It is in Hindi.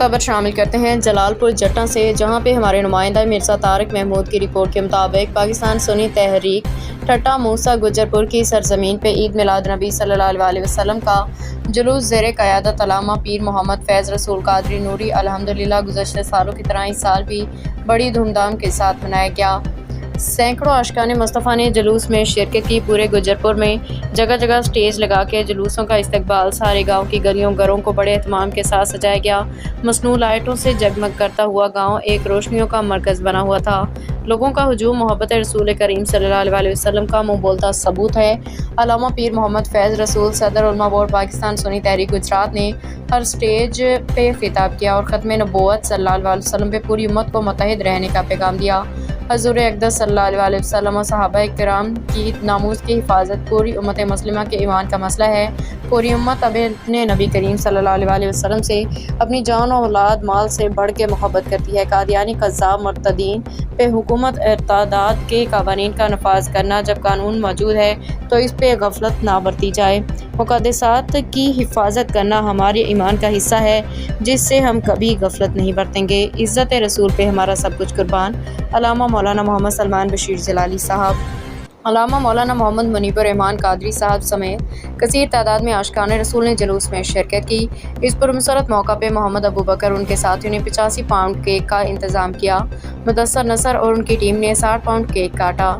खबर शामिल करते हैं जलालपुर जट्टा से, जहां पे हमारे नुमाइंदा मिर्ज़ा तारिक महमूद की रिपोर्ट के मुताबिक पाकिस्तान सुन्नी तहरीक ठट्टा मूसा गुजरपुर की सरजमीन पे ईद मिलाद नबी सल्लल्लाहु अलैहि वसल्लम का जुलूस ज़ेर क़यादत अल्लामा पीर मोहम्मद फैज़ रसूल कादरी नूरी अल्हम्दुलिल्लाह गुज़श्ता सालों की तरह इस साल भी बड़ी धूमधाम के साथ मनाया गया। सैकड़ों आशिकाने मुस्तफ़ा ने जुलूस में शिरकत की। पूरे गुजरपुर में जगह जगह स्टेज लगा के जुलूसों का इस्तकबाल सारे गांव की गलियों घरों को बड़े एहतमाम के साथ सजाया गया। मसनू लाइटों से जगमग करता हुआ गांव एक रोशनियों का मरकज़ बना हुआ था। लोगों का हुजूम मोहब्बत रसूल करीम सल्लल्लाहु अलैहि वसल्लम का मुँह बोलता सबूत है। अल्लामा पीर मोहम्मद फैज़ रसूल सदर उलमा बोर्ड पाकिस्तान सुन्नी तहरीक गुजरात ने हर स्टेज पे खिताब किया और ख़त्म नबूवत सल्लल्लाहु अलैहि वसल्लम पे पूरी उम्मत को मुत्तहिद रहने का पैगाम दिया। हज़ूर अक़दस सल्लल्लाहु अलैहि वसल्लम और सहाबा किराम की नामूस की हिफाजत पूरी उम्मत मुस्लिमा के ईमान का मसला है। पूरी उम्मत अब अपने नबी करीम सल्लल्लाहु अलैहि वसल्लम से अपनी जान और औलाद माल से बढ़ के मोहब्बत करती है। कादियानी कज़्ज़ाब मुर्तदीन पे हुकूमत इर्तादाद के कवानीन का नफाज करना, जब कानून मौजूद है तो इस पे गफलत ना बरती जाए। मुक़द्दसात की हिफाजत करना हमारे ईमान का हिस्सा है, जिससे हम कभी गफलत नहीं बरतेंगे। इज़्ज़त रसूल पे हमारा सब कुछ कुर्बान। अल्लामा मौलाना मोहम्मद सलमान बशीर जलाली साहब, अल्लामा मौलाना मोहम्मद मुनीबुर रहमान कादरी साहब समेत कसीर तादाद में आशिकाने रसूल ने जुलूस में शिरकत की। इस पुरमसरत मौका पे मोहम्मद अबू बकर उनके साथियों ने 85 पाउंड केक का इंतज़ाम किया। मुदस्सर नसर और उनकी टीम ने 60 पाउंड केक काटा।